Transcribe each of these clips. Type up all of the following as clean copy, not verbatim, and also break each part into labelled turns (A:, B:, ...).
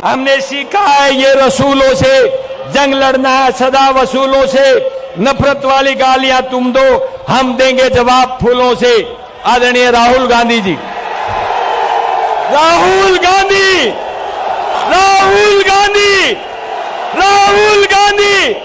A: हमने सीखा है ये रसूलों से जंग लड़ना है, सदा वसूलों से। नफरत वाली गालियां तुम दो, हम देंगे जवाब फूलों से। आदरणीय राहुल गांधी जी, राहुल गांधी, राहुल गांधी, राहुल गांधी।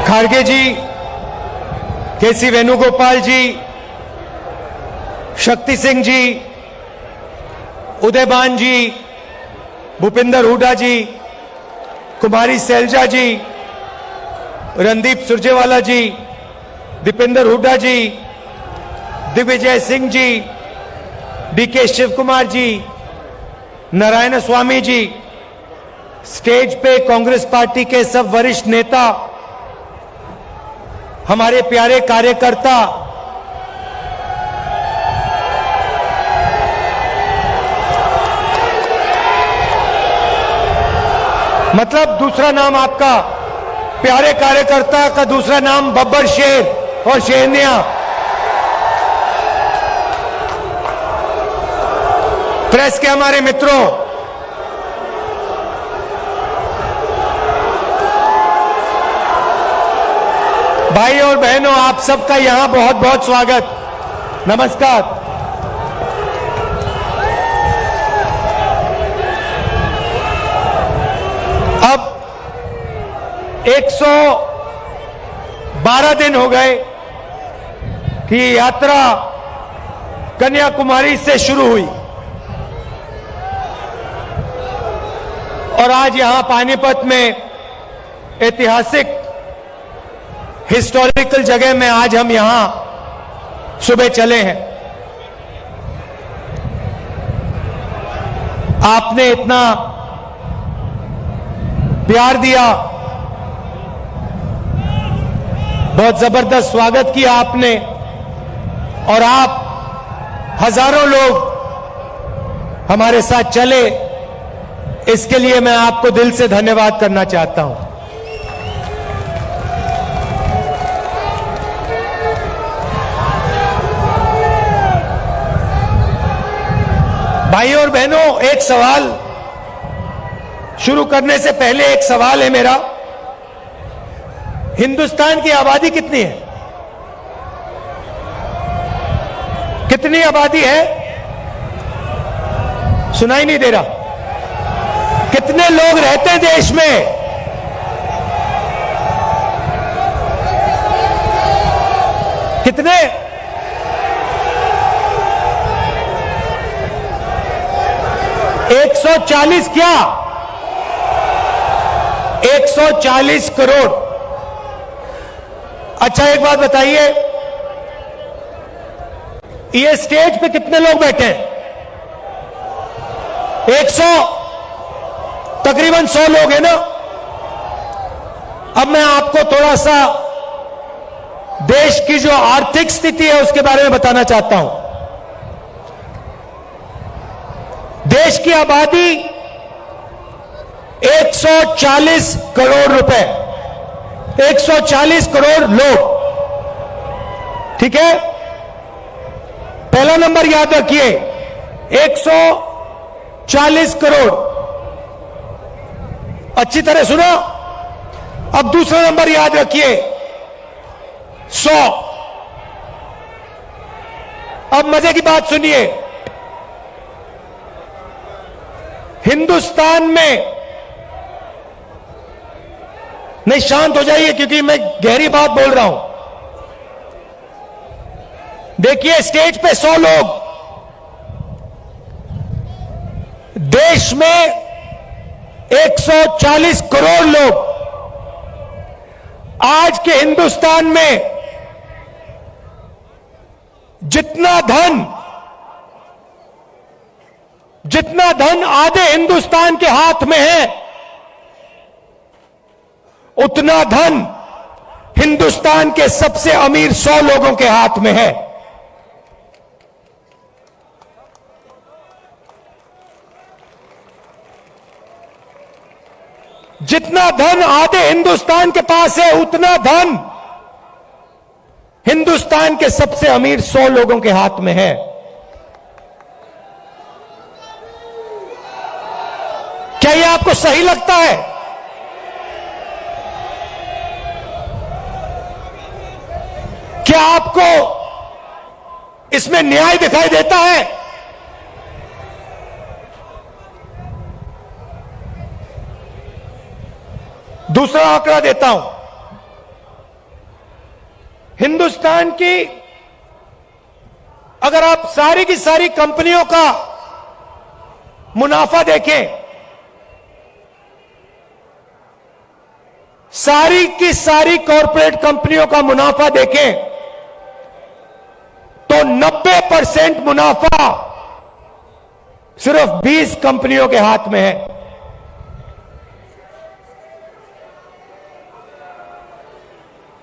B: खारगे जी, केसी वेणुगोपाल जी, शक्ति सिंह जी, उदयबान जी, भूपिंदर हुड्डा जी, कुमारी सैलजा जी, रणदीप सुरजेवाला जी, दीपेंद्र हुड्डा जी, दिग्विजय सिंह जी, डीके शिव कुमार जी, नारायण स्वामी जी, स्टेज पे कांग्रेस पार्टी के सब वरिष्ठ नेता, हमारे प्यारे कार्यकर्ता, मतलब दूसरा नाम आपका, प्यारे कार्यकर्ता का दूसरा नाम बब्बर शेर और शेरनिया। प्रेस के हमारे मित्रों, भाई और बहनों, आप सबका यहां बहुत बहुत स्वागत, नमस्कार। अब 112 दिन हो गए कि यात्रा कन्याकुमारी से शुरू हुई और आज यहां पानीपत में ऐतिहासिक हिस्टोरिकल जगह में आज हम यहां सुबह चले हैं। आपने इतना प्यार दिया, बहुत जबरदस्त स्वागत किया आपने, और आप हजारों लोग हमारे साथ चले, इसके लिए मैं आपको दिल से धन्यवाद करना चाहता हूं। भाइयों और बहनों, एक सवाल शुरू करने से पहले एक सवाल है मेरा। हिंदुस्तान की आबादी कितनी है? कितनी आबादी है? सुनाई नहीं दे रहा। कितने लोग रहते हैं देश में? कितने? 140 क्या? 140 करोड़। अच्छा, एक बात बताइए, ये स्टेज पे कितने लोग बैठे हैं? 100, तकरीबन 100 लोग हैं ना। अब मैं आपको थोड़ा सा देश की जो आर्थिक स्थिति है उसके बारे में बताना चाहता हूं। देश की आबादी 140 करोड़ रुपए, 140 करोड़ लोग, ठीक है? पहला नंबर याद रखिए, 140 करोड़। अच्छी तरह सुनो। अब दूसरा नंबर याद रखिए, 100। अब मजे की बात सुनिए, हिंदुस्तान में, नहीं शांत हो जाइए क्योंकि मैं गहरी बात बोल रहा हूं। देखिए, स्टेज पे 100 लोग, देश में 140 करोड़ लोग। आज के हिंदुस्तान में जितना धन आधे हिंदुस्तान के हाथ में है, उतना धन हिंदुस्तान के सबसे अमीर 100 लोगों के हाथ में है। जितना धन आधे हिंदुस्तान के पास है, उतना धन हिंदुस्तान के सबसे अमीर 100 लोगों के हाथ में है। क्या यह आपको सही लगता है? क्या आपको इसमें न्याय दिखाई देता है? दूसरा आंकड़ा देता हूं। हिंदुस्तान की अगर आप सारी की सारी कंपनियों का मुनाफा देखें, सारी की सारी कॉरपोरेट कंपनियों का मुनाफा देखें, तो 90% मुनाफा सिर्फ 20 कंपनियों के हाथ में है।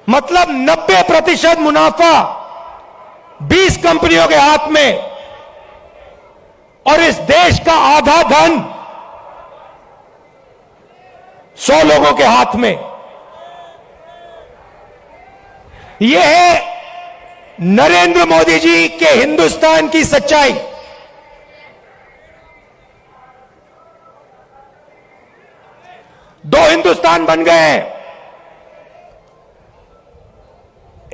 B: मतलब 90% मुनाफा 20 कंपनियों के हाथ में, और इस देश का आधा धन 100 लोगों के हाथ में। यह है नरेंद्र मोदी जी के हिंदुस्तान की सच्चाई। दो हिंदुस्तान बन गए हैं।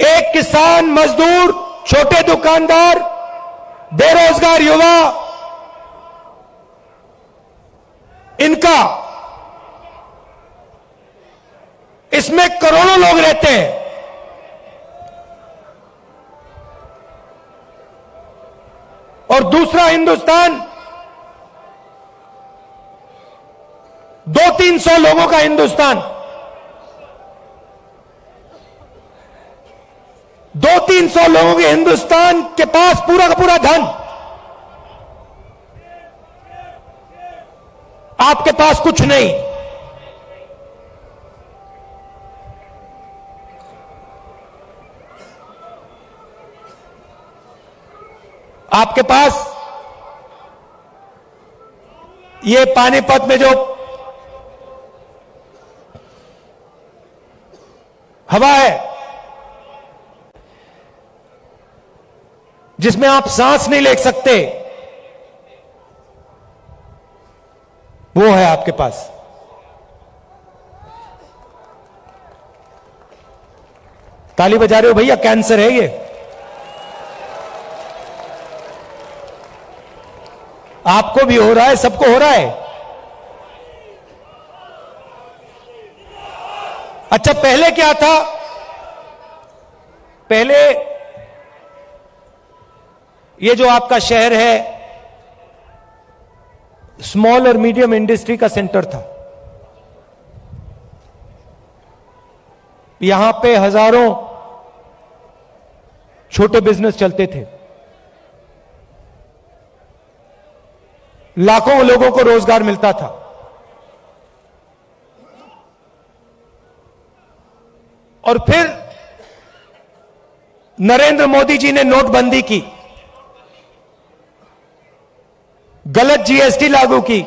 B: एक किसान, मजदूर, छोटे दुकानदार, बेरोजगार युवा, इनका, इसमें करोड़ों लोग रहते हैं। और दूसरा हिंदुस्तान 200-300 लोगों का हिंदुस्तान, 200-300 लोगों के हिंदुस्तान के पास पूरा का पूरा धन, आपके पास कुछ नहीं। आपके पास ये पानीपत में जो हवा है, जिसमें आप सांस नहीं ले सकते, वो है आपके पास। ताली बजा रहे हो भैया? कैंसर है ये। आपको भी हो रहा है, सबको हो रहा है। अच्छा, पहले क्या था? पहले ये जो आपका शहर है, स्मॉल और मीडियम इंडस्ट्री का सेंटर था। यहां पे हजारों छोटे बिजनेस चलते थे, लाखों लोगों को रोजगार मिलता था। और फिर नरेंद्र मोदी जी ने नोटबंदी की, गलत जीएसटी लागू की,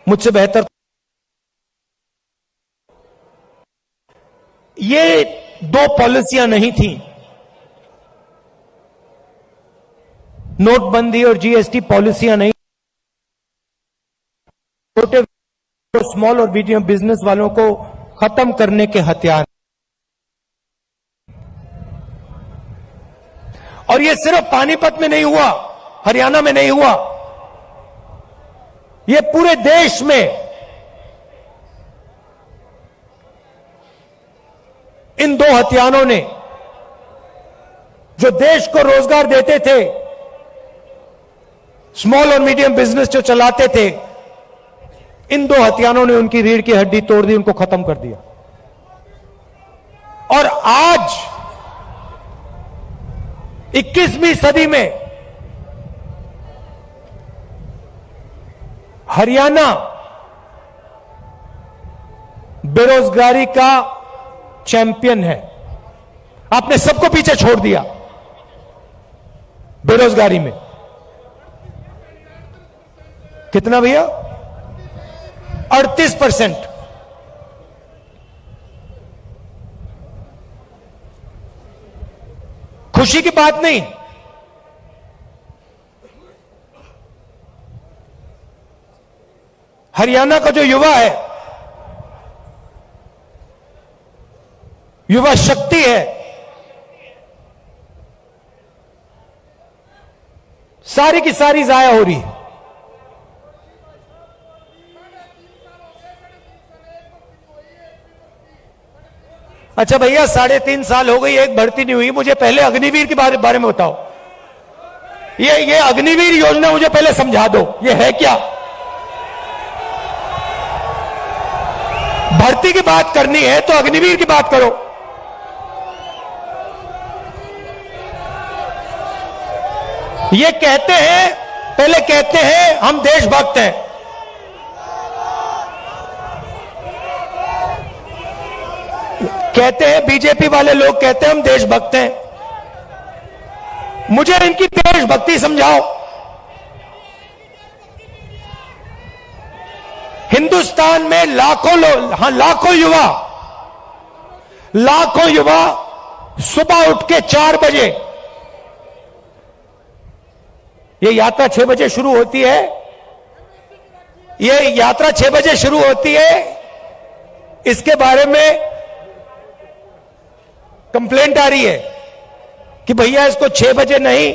B: मुझसे बेहतर ये दो पॉलिसियां नहीं थी, नोटबंदी और जीएसटी पॉलिसियां नहीं, छोटे स्मॉल और मीडियम बिजनेस वालों को खत्म करने के हथियार। और ये सिर्फ पानीपत में नहीं हुआ, हरियाणा में नहीं हुआ, ये पूरे देश में इन दो हथियारों ने, जो देश को रोजगार देते थे, स्मॉल और मीडियम बिजनेस जो चलाते थे, इन दो हथियारों ने उनकी रीढ़ की हड्डी तोड़ दी, उनको खत्म कर दिया। और आज 21वीं सदी में हरियाणा बेरोजगारी का चैंपियन है। आपने सबको पीछे छोड़ दिया बेरोजगारी में। कितना भैया? 38%। खुशी की बात नहीं। हरियाणा का जो युवा है, युवा शक्ति है, सारी की सारी जाया हो रही है। अच्छा भैया, 3.5 साल हो गई, एक भर्ती नहीं हुई। मुझे पहले अग्निवीर के बारे में बताओ। ये अग्निवीर योजना मुझे पहले समझा दो, ये है क्या? भर्ती की बात करनी है तो अग्निवीर की बात करो। ये कहते हैं, पहले कहते हैं हम देशभक्त हैं। कहते हैं, बीजेपी वाले लोग कहते हैं हम देशभक्त हैं। मुझे इनकी देशभक्ति समझाओ। हिंदुस्तान में लाखों लोग, हाँ लाखों युवा सुबह उठ के 4 बजे, ये यात्रा 6 बजे शुरू होती है, ये यात्रा 6 बजे शुरू होती है। इसके बारे में कंप्लेंट आ रही है कि भैया इसको 6 बजे नहीं,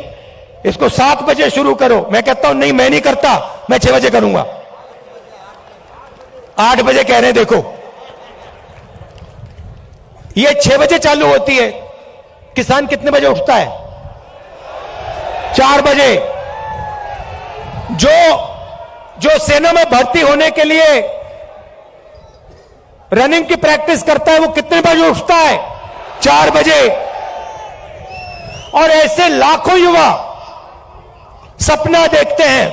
B: इसको 7 बजे शुरू करो। मैं कहता हूं नहीं, मैं नहीं करता, मैं 6 बजे करूंगा। 8 बजे कह रहे हैं, देखो ये 6 बजे चालू होती है। किसान कितने बजे उठता है? 4 बजे। जो सेना में भर्ती होने के लिए रनिंग की प्रैक्टिस करता है, वो कितने बजे उठता है? 4 बजे। और ऐसे लाखों युवा सपना देखते हैं,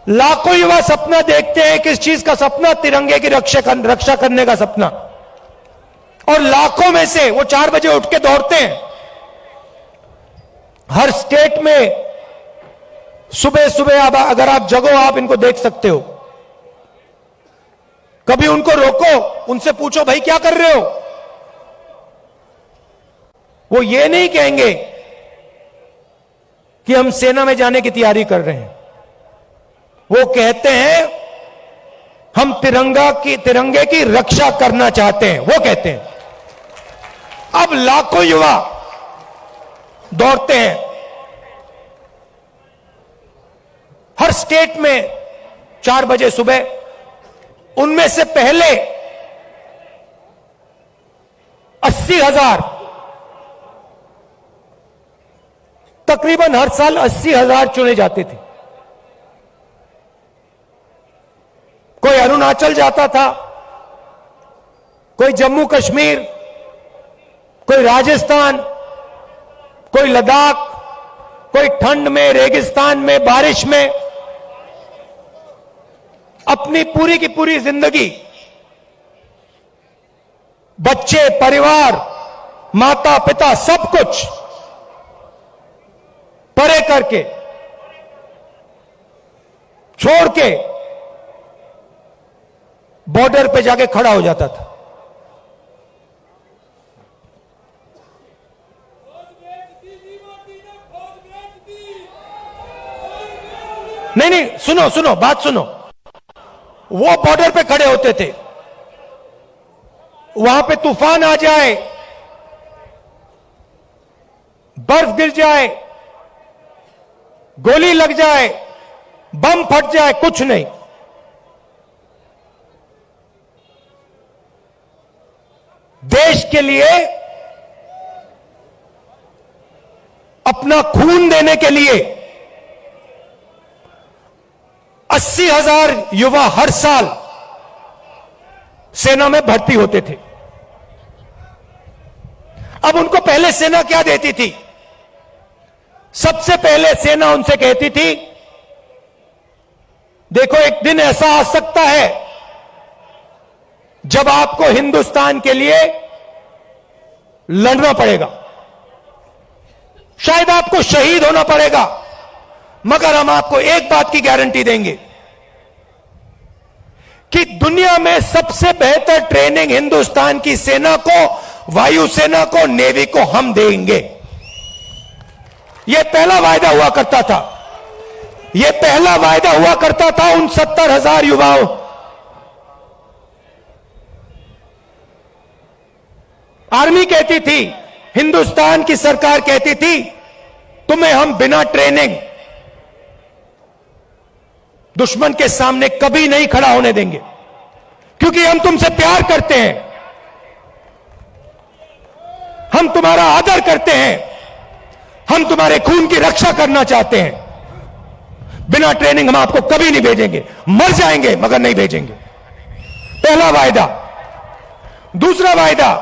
B: लाखों युवा सपना देखते हैं। किस चीज का सपना? तिरंगे की रक्षा करने का सपना। और लाखों में से वो 4 बजे उठ के दौड़ते हैं। हर स्टेट में सुबह सुबह अगर आप जगो, आप इनको देख सकते हो। कभी उनको रोको, उनसे पूछो भाई क्या कर रहे हो? वो ये नहीं कहेंगे कि हम सेना में जाने की तैयारी कर रहे हैं। वो कहते हैं हम तिरंगे की रक्षा करना चाहते हैं, वो कहते हैं। अब लाखों युवा दौड़ते हैं हर स्टेट में 4 बजे सुबह। उनमें से पहले 80,000, तकरीबन हर साल 80,000 चुने जाते थे। कोई अरुणाचल जाता था, कोई जम्मू कश्मीर, कोई राजस्थान, कोई लद्दाख, कोई ठंड में, रेगिस्तान में, बारिश में। अपनी पूरी की पूरी जिंदगी बच्चे, परिवार, माता पिता, सब कुछ परे करके, छोड़ के बॉर्डर पे जाके खड़ा हो जाता था। नहीं, सुनो, बात सुनो। वो बॉर्डर पे खड़े होते थे, वहां पे तूफान आ जाए, बर्फ गिर जाए, गोली लग जाए, बम फट जाए, कुछ नहीं। देश के लिए, अपना खून देने के लिए 80,000 युवा हर साल सेना में भर्ती होते थे। अब उनको पहले सेना क्या देती थी? सबसे पहले सेना उनसे कहती थी देखो, एक दिन ऐसा आ सकता है जब आपको हिंदुस्तान के लिए लड़ना पड़ेगा, शायद आपको शहीद होना पड़ेगा, मगर हम आपको एक बात की गारंटी देंगे कि दुनिया में सबसे बेहतर ट्रेनिंग हिंदुस्तान की सेना को, वायुसेना को, नेवी को हम देंगे। यह पहला वायदा हुआ करता था, यह पहला वायदा हुआ करता था उन 70,000 युवाओं। आर्मी कहती थी, हिंदुस्तान की सरकार कहती थी, तुम्हें हम बिना ट्रेनिंग दुश्मन के सामने कभी नहीं खड़ा होने देंगे, क्योंकि हम तुमसे प्यार करते हैं, हम तुम्हारा आदर करते हैं, हम तुम्हारे खून की रक्षा करना चाहते हैं। बिना ट्रेनिंग हम आपको कभी नहीं भेजेंगे, मर जाएंगे मगर नहीं भेजेंगे। पहला वायदा। दूसरा वायदा,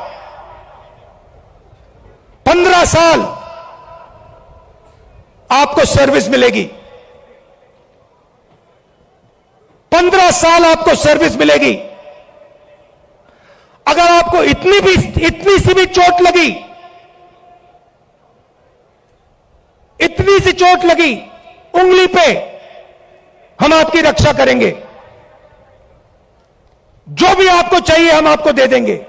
B: 15 साल आपको सर्विस मिलेगी, 15 साल आपको सर्विस मिलेगी। अगर आपको इतनी सी भी चोट लगी, इतनी सी चोट लगी उंगली पे, हम आपकी रक्षा करेंगे। जो भी आपको चाहिए हम आपको दे देंगे।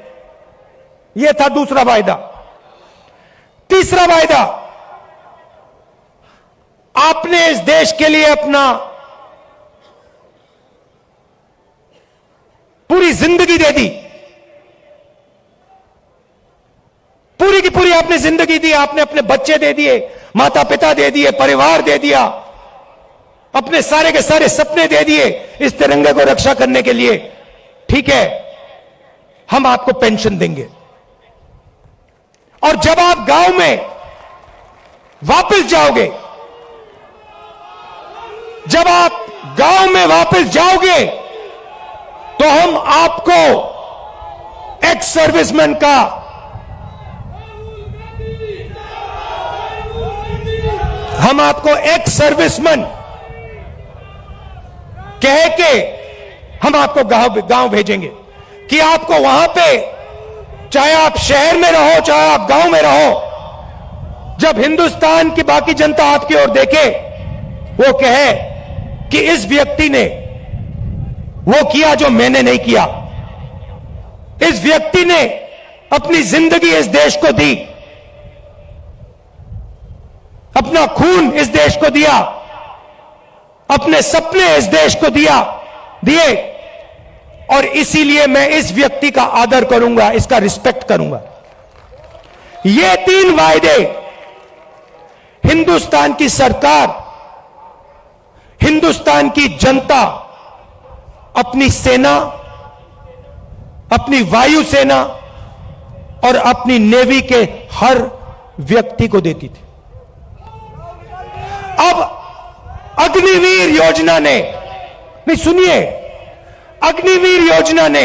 B: यह था दूसरा वायदा। तीसरा वायदा, आपने इस देश के लिए अपना पूरी जिंदगी दे दी, पूरी की पूरी आपने जिंदगी दी, आपने अपने बच्चे दे दिए, माता पिता दे दिए, परिवार दे दिया, अपने सारे के सारे सपने दे दिए इस तिरंगे को रक्षा करने के लिए। ठीक है, हम आपको पेंशन देंगे, और जब आप गांव में वापस जाओगे, जब आप गांव में वापस जाओगे, तो हम आपको एक्स सर्विसमैन का एक्स सर्विसमैन कह के हम आपको गांव भेजेंगे कि आपको वहां पे, चाहे आप शहर में रहो, चाहे आप गांव में रहो, जब हिंदुस्तान की बाकी जनता आपकी ओर देखे, वो कहे कि इस व्यक्ति ने वो किया जो मैंने नहीं किया, इस व्यक्ति ने अपनी जिंदगी इस देश को दी, अपना खून इस देश को दिया, अपने सपने इस देश को दिए, और इसीलिए मैं इस व्यक्ति का आदर करूंगा, इसका रिस्पेक्ट करूंगा। ये 3 वायदे हिंदुस्तान की सरकार, हिंदुस्तान की जनता अपनी सेना, अपनी वायुसेना और अपनी नेवी के हर व्यक्ति को देती थी। अब अग्निवीर योजना ने, नहीं सुनिए, अग्निवीर योजना ने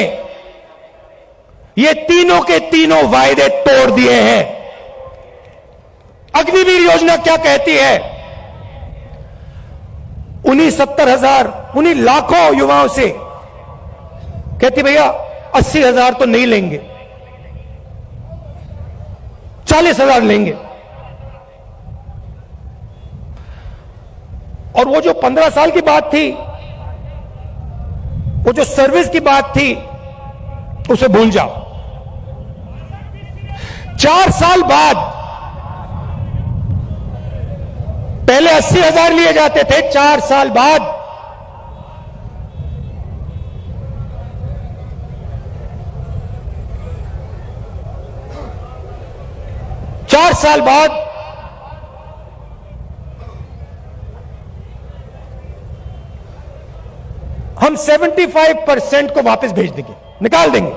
B: ये तीनों के तीनों वायदे तोड़ दिए हैं। अग्निवीर योजना क्या कहती है? उन्हीं 70,000, उन्हीं लाखों युवाओं से कहती, भैया 80,000 तो नहीं लेंगे, 40,000 लेंगे। और वो जो 15 साल की बात थी, वो जो सर्विस की बात थी, उसे भूल जाओ। 4 साल बाद, पहले 80,000 लिए जाते थे, 4 साल बाद 4 साल बाद हम 75% को वापस भेज देंगे, निकाल देंगे,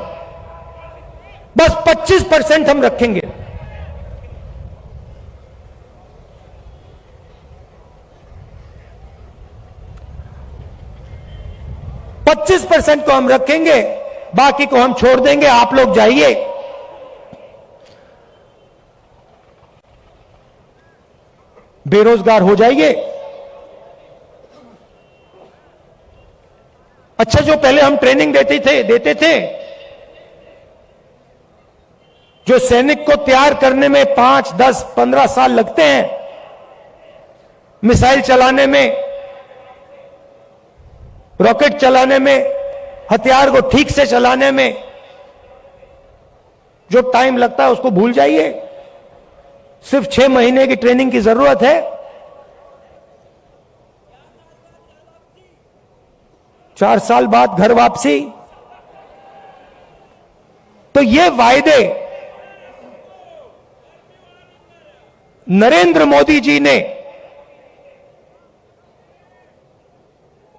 B: बस 25% हम रखेंगे। % को हम रखेंगे, बाकी को हम छोड़ देंगे। आप लोग जाइए, बेरोजगार हो जाइए, अच्छा, जो पहले हम ट्रेनिंग देते थे, जो सैनिक को तैयार करने में 5, 10, 15 साल लगते हैं, मिसाइल चलाने में, रॉकेट चलाने में, हथियार को ठीक से चलाने में जो टाइम लगता है उसको भूल जाइए। सिर्फ 6 महीने की ट्रेनिंग की जरूरत है। 4 साल बाद घर वापसी। तो ये वायदे नरेंद्र मोदी जी ने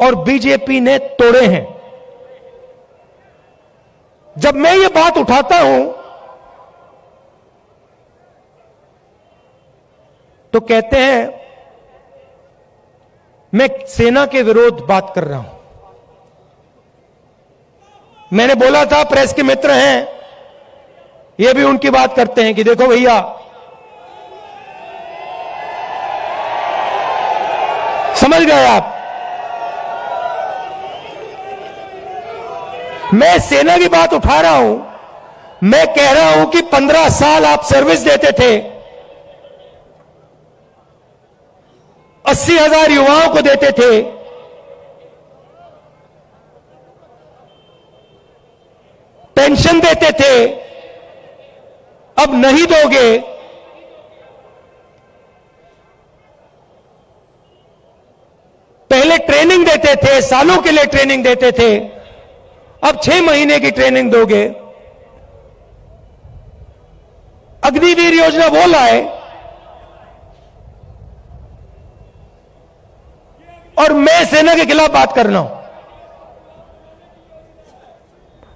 B: और बीजेपी ने तोड़े हैं। जब मैं ये बात उठाता हूं तो कहते हैं मैं सेना के विरोध बात कर रहा हूं। मैंने बोला था, प्रेस के मित्र हैं, ये भी उनकी बात करते हैं कि देखो भैया, समझ गए आप, मैं सेना की बात उठा रहा हूं। मैं कह रहा हूं कि 15 साल आप सर्विस देते थे, 80,000 युवाओं को देते थे, पेंशन देते थे, अब नहीं दोगे। पहले ट्रेनिंग देते थे, सालों के लिए ट्रेनिंग देते थे, अब 6 महीने की ट्रेनिंग दोगे। अग्निवीर योजना वो लाए और मैं सेना के खिलाफ बात कर रहा हूं।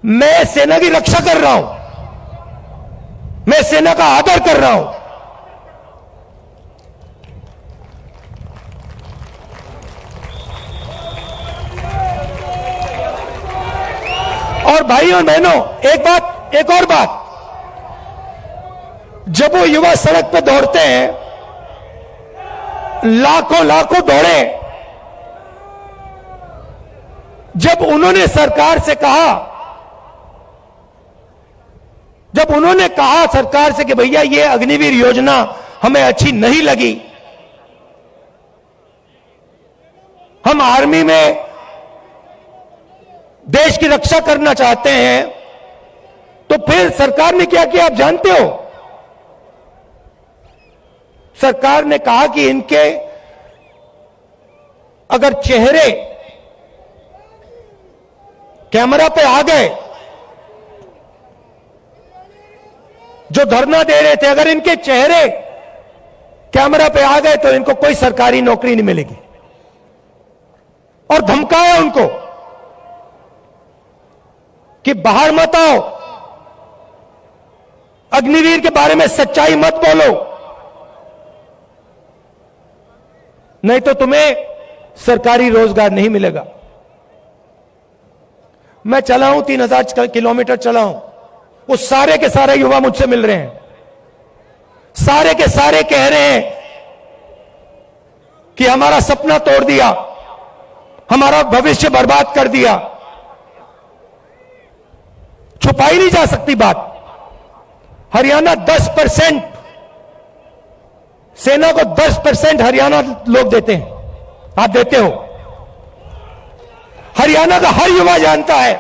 B: मैं सेना की रक्षा कर रहा हूं, मैं सेना का आदर कर रहा हूं। और भाई और बहनों, एक और बात, जब वो युवा सड़क पे दौड़ते हैं, लाखों दौड़े, जब उन्होंने सरकार से कहा, सरकार से कि भैया ये अग्निवीर योजना हमें अच्छी नहीं लगी, हम आर्मी में देश की रक्षा करना चाहते हैं, तो फिर सरकार ने क्या किया आप जानते हो? सरकार ने कहा कि इनके अगर चेहरे कैमरा पे आ गए, जो धरना दे रहे थे, अगर इनके चेहरे कैमरा पे आ गए तो इनको कोई सरकारी नौकरी नहीं मिलेगी। और धमकाया उनको कि बाहर मत आओ, अग्निवीर के बारे में सच्चाई मत बोलो, नहीं तो तुम्हें सरकारी रोजगार नहीं मिलेगा। मैं चला हूं, 3000 किलोमीटर चला हूं, वो सारे के सारे युवा मुझसे मिल रहे हैं, सारे के सारे कह रहे हैं कि हमारा सपना तोड़ दिया, हमारा भविष्य बर्बाद कर दिया। छुपाई नहीं जा सकती बात। हरियाणा 10%, सेना को 10% हरियाणा लोग देते हैं, आप देते हो। हरियाणा का हर युवा जानता है,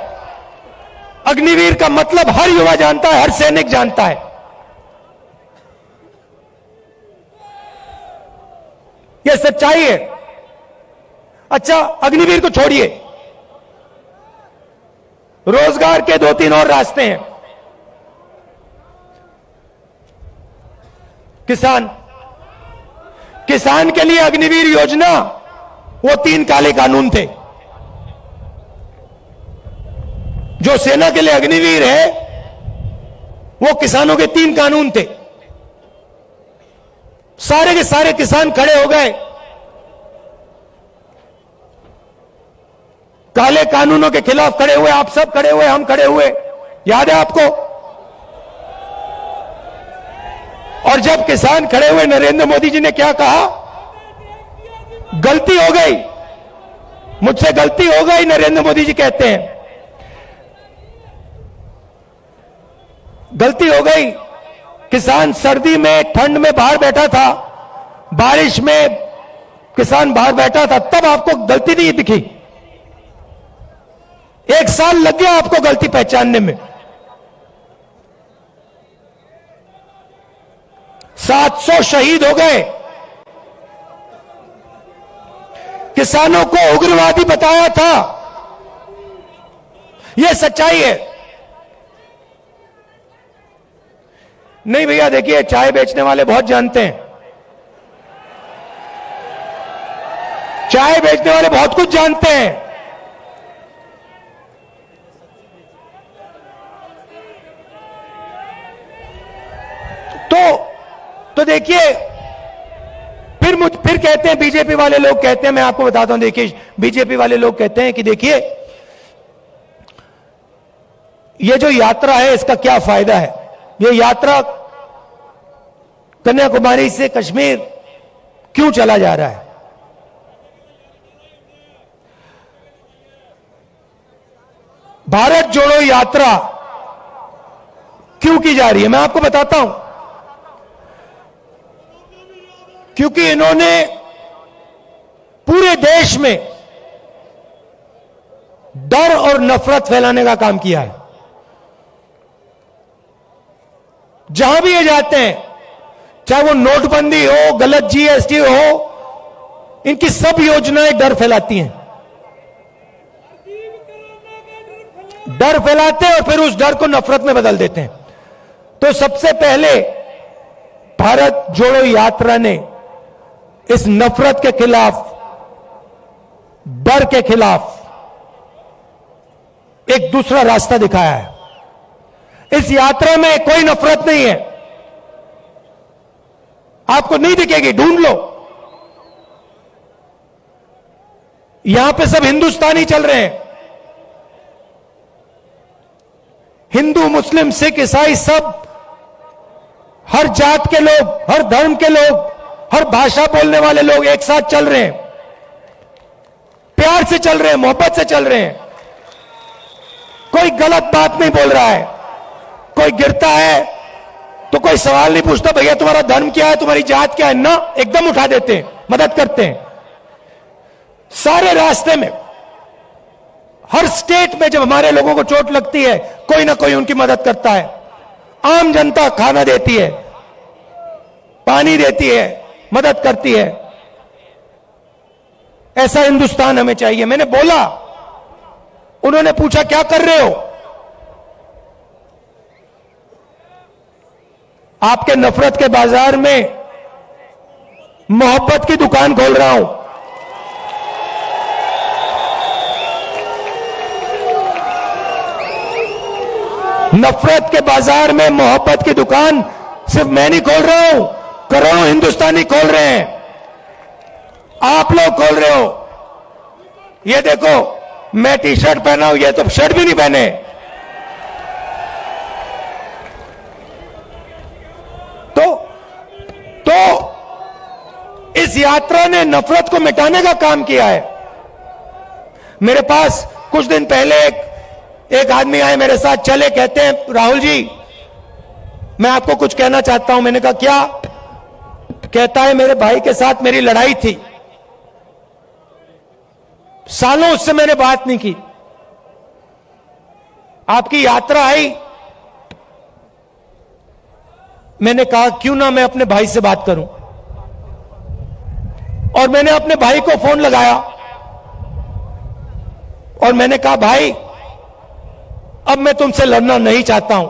B: अग्निवीर का मतलब हर युवा जानता है, हर सैनिक जानता है। यह सच्चाई है। अच्छा, अग्निवीर को छोड़िए, रोजगार के 2-3 और रास्ते हैं। किसान के लिए अग्निवीर योजना, वो 3 काले कानून थे। जो सेना के लिए अग्निवीर है, वो किसानों के 3 कानून थे। सारे के सारे किसान खड़े हो गए, काले कानूनों के खिलाफ खड़े हुए, आप सब खड़े हुए, हम खड़े हुए, याद है आपको? और जब किसान खड़े हुए, नरेंद्र मोदी जी ने क्या कहा? गलती हो गई, मुझसे गलती हो गई, नरेंद्र मोदी जी कहते हैं गलती हो गई। किसान सर्दी में ठंड में बाहर बैठा था, बारिश में किसान बाहर बैठा था, तब आपको गलती नहीं दिखी। 1 साल लग गया आपको गलती पहचानने में। 700 शहीद हो गए। किसानों को उग्रवादी बताया था, यह सच्चाई है। नहीं भैया, देखिए चाय बेचने वाले बहुत जानते हैं, चाय बेचने वाले बहुत कुछ जानते हैं। तो देखिए, फिर कहते हैं बीजेपी वाले लोग कहते हैं, मैं आपको बताता हूं, देखिए बीजेपी वाले लोग कहते हैं कि देखिए ये जो यात्रा है इसका क्या फायदा है। ये यात्रा कन्याकुमारी से कश्मीर क्यों चला जा रहा है। भारत जोड़ो यात्रा क्यों की जा रही है, मैं आपको बताता हूं। क्योंकि इन्होंने पूरे देश में डर और नफरत फैलाने का काम किया है। जहां भी ये जाते हैं, चाहे वो नोटबंदी हो, गलत जीएसटी हो, इनकी सब योजनाएं डर फैलाती हैं। डर फैलाते हैं और फिर उस डर को नफरत में बदल देते हैं। तो सबसे पहले भारत जोड़ो यात्रा ने इस नफरत के खिलाफ, डर के खिलाफ एक दूसरा रास्ता दिखाया है। इस यात्रा में कोई नफरत नहीं है, आपको नहीं दिखेगी, ढूंढ लो। यहां पे सब हिंदुस्तानी चल रहे हैं, हिंदू, मुस्लिम, सिख, ईसाई, सब, हर जात के लोग, हर धर्म के लोग, हर भाषा बोलने वाले लोग एक साथ चल रहे हैं, प्यार से चल रहे हैं, मोहब्बत से चल रहे हैं। कोई गलत बात नहीं बोल रहा है। कोई गिरता है तो कोई सवाल नहीं पूछता, भैया तुम्हारा धर्म क्या है, तुम्हारी जात क्या है, ना, एकदम उठा देते हैं, मदद करते हैं। सारे रास्ते में, हर स्टेट में जब हमारे लोगों को चोट लगती है, कोई ना कोई उनकी मदद करता है। आम जनता खाना देती है, पानी देती है, मदद करती है। ऐसा हिंदुस्तान हमें चाहिए। मैंने बोला, उन्होंने पूछा क्या कर रहे हो, आपके नफरत के बाजार में मोहब्बत की दुकान खोल रहा हूं। नफरत के बाजार में मोहब्बत की दुकान सिर्फ मैं नहीं खोल रहा हूं, करोड़ों हिंदुस्तानी खोल रहे हैं, आप लोग खोल रहे हो। ये देखो, मैं टी शर्ट पहना हूं, ये तो शर्ट भी नहीं पहने। तो इस यात्रा ने नफरत को मिटाने का काम किया है। मेरे पास कुछ दिन पहले एक आदमी आए मेरे साथ, चले, कहते हैं राहुल जी मैं आपको कुछ कहना चाहता हूं। मैंने कहा क्या? कहता है मेरे भाई के साथ मेरी लड़ाई थी, सालों उससे मैंने बात नहीं की, आपकी यात्रा आई, मैंने कहा क्यों ना मैं अपने भाई से बात करूं। और मैंने अपने भाई को फोन लगाया और मैंने कहा भाई अब मैं तुमसे लड़ना नहीं चाहता हूं,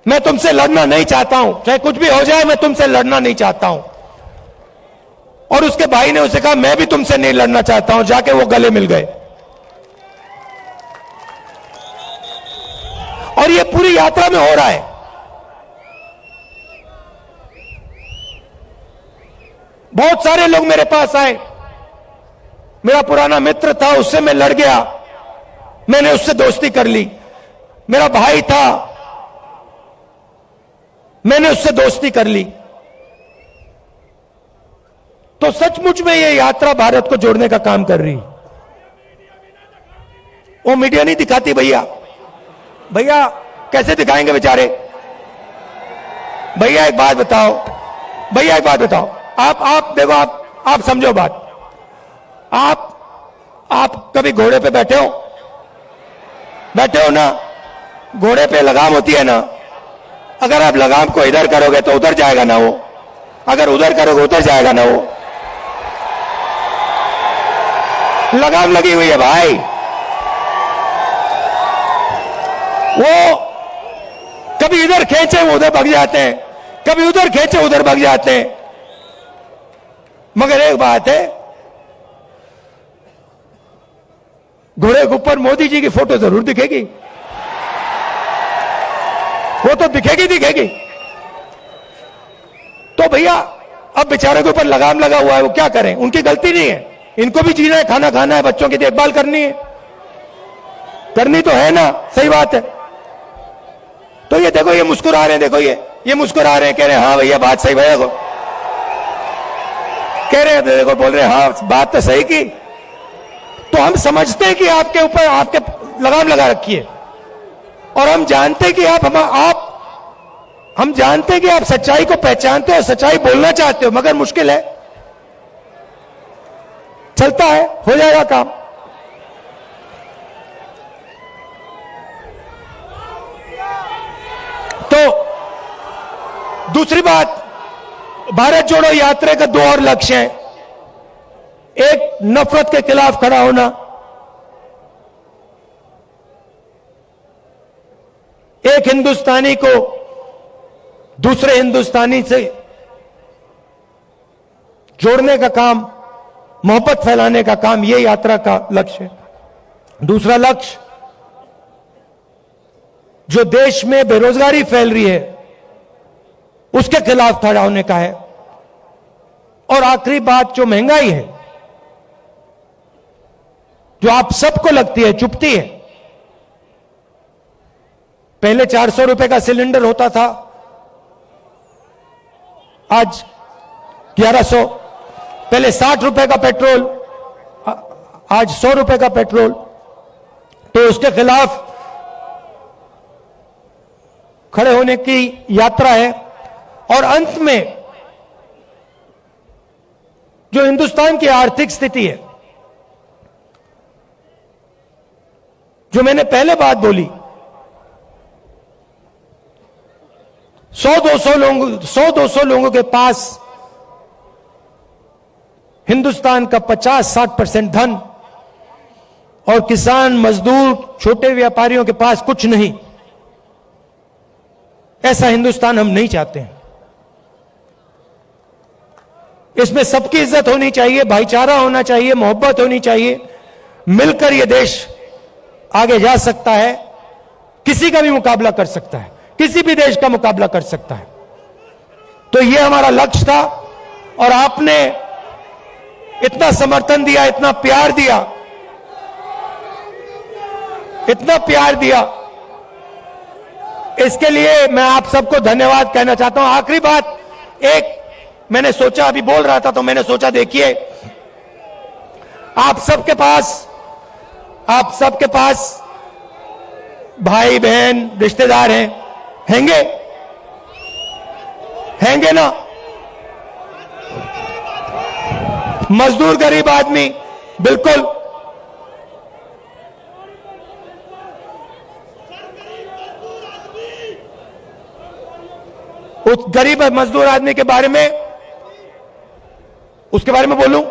B: मैं तुमसे लड़ना नहीं चाहता हूं, चाहे कुछ भी हो जाए मैं तुमसे लड़ना नहीं चाहता हूं। और उसके भाई ने उसे कहा मैं भी तुमसे नहीं लड़ना चाहता हूं, जाके वो गले मिल गए। और ये पूरी यात्रा में हो रहा है। बहुत सारे लोग मेरे पास आए, मेरा पुराना मित्र था, उससे मैं लड़ गया, मैंने उससे दोस्ती कर ली। मेरा भाई था, मैंने उससे दोस्ती कर ली। तो सचमुच में ये यात्रा भारत को जोड़ने का काम कर रही। वो मीडिया नहीं दिखाती भैया, भैया कैसे दिखाएंगे बेचारे। भैया एक बात बताओ, भैया एक बात बताओ, आप देखो, आप समझो बात। आप कभी घोड़े पे बैठे हो ना, घोड़े पे लगाम होती है ना, अगर आप लगाम को इधर करोगे तो उधर जाएगा ना वो, अगर उधर करोगे उधर जाएगा ना वो। लगाम लगी हुई है भाई, वो कभी इधर खींचे वो उधर भाग जाते हैं, कभी उधर खींचे उधर भाग जाते हैं। मगर एक बात है, घोड़े के ऊपर मोदी जी की फोटो जरूर दिखेगी, वो तो दिखेगी। तो भैया अब बेचारे के ऊपर लगाम लगा हुआ है, वो क्या करें, उनकी गलती नहीं है, इनको भी जीना है, खाना खाना है, बच्चों की देखभाल करनी है, करनी तो है ना, सही बात है। तो ये देखो, ये मुस्कुरा रहे हैं, देखो ये मुस्कुरा रहे हैं, कह रहे हैं हाँ भैया बात सही, भैया को कह रहे हैं, देखो बोल रहे हैं हाँ बात तो सही की। तो हम समझते हैं कि आपके ऊपर आपके लगाम लगा रखी है, और हम जानते हैं कि हम जानते हैं कि आप सच्चाई को पहचानते हो, सच्चाई बोलना चाहते हो, मगर मुश्किल है, चलता है, हो जाएगा काम। तो दूसरी बात, भारत जोड़ो यात्रा का 2 और लक्ष्य है। एक, नफरत के खिलाफ खड़ा होना, एक हिंदुस्तानी को दूसरे हिंदुस्तानी से जोड़ने का काम, मोहब्बत फैलाने का काम, यह यात्रा का लक्ष्य है। दूसरा लक्ष्य, जो देश में बेरोजगारी फैल रही है उसके खिलाफ खड़ा होने का है। और आखिरी बात, जो महंगाई है, जो आप सबको लगती है, चुभती है। पहले 400 रुपए का सिलेंडर होता था, आज 1100। पहले 60 रुपए का पेट्रोल, आज 100 रुपए का पेट्रोल। तो उसके खिलाफ खड़े होने की यात्रा है। और अंत में, जो हिंदुस्तान की आर्थिक स्थिति है, जो मैंने पहले बात बोली, 100-200 लोगों के पास हिंदुस्तान का 50-60% धन, और किसान, मजदूर, छोटे व्यापारियों के पास कुछ नहीं। ऐसा हिंदुस्तान हम नहीं चाहते हैं। इसमें सबकी इज्जत होनी चाहिए, भाईचारा होना चाहिए, मोहब्बत होनी चाहिए। मिलकर यह देश आगे जा सकता है, किसी का भी मुकाबला कर सकता है, किसी भी देश का मुकाबला कर सकता है। तो यह हमारा लक्ष्य था, और आपने इतना समर्थन दिया, इतना प्यार दिया, इतना प्यार दिया, इसके लिए मैं आप सबको धन्यवाद कहना चाहता हूं। आखिरी बात, एक मैंने सोचा, अभी बोल रहा था तो मैंने सोचा, देखिए आप सबके पास भाई बहन रिश्तेदार हैंगे ना, मजदूर, गरीब आदमी, बिल्कुल। उस गरीब मजदूर आदमी के बारे में, उसके बारे में बोलूं,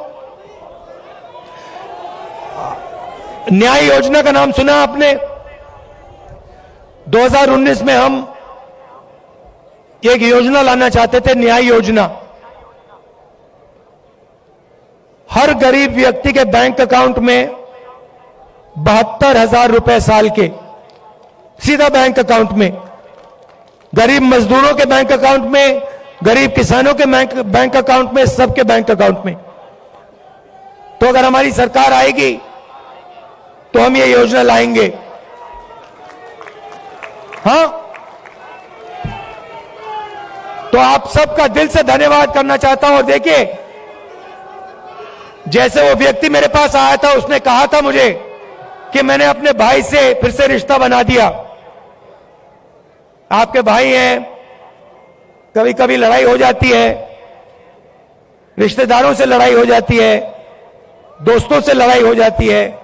B: न्याय योजना का नाम सुना आपने? 2019 में हम एक योजना लाना चाहते थे, न्याय योजना। हर गरीब व्यक्ति के बैंक अकाउंट में 72,000 रुपए साल के सीधा बैंक अकाउंट में, गरीब मजदूरों के बैंक अकाउंट में, गरीब किसानों के बैंक अकाउंट में, सबके बैंक अकाउंट में। तो अगर हमारी सरकार आएगी तो हम ये योजना लाएंगे। हां, तो आप सबका दिल से धन्यवाद करना चाहता हूं। और देखिए, जैसे वो व्यक्ति मेरे पास आया था, उसने कहा था मुझे कि मैंने अपने भाई से फिर से रिश्ता बना दिया। आपके भाई हैं, कभी कभी लड़ाई हो जाती है, रिश्तेदारों से लड़ाई हो जाती है, दोस्तों से लड़ाई हो जाती है।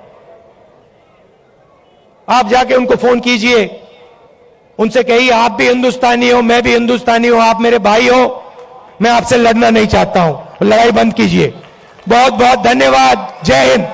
B: आप जाके उनको फोन कीजिए, उनसे कहिए आप भी हिंदुस्तानी हो, मैं भी हिंदुस्तानी हूं, आप मेरे भाई हो, मैं आपसे लड़ना नहीं चाहता हूं, लड़ाई बंद कीजिए। बहुत बहुत धन्यवाद। जय हिंद।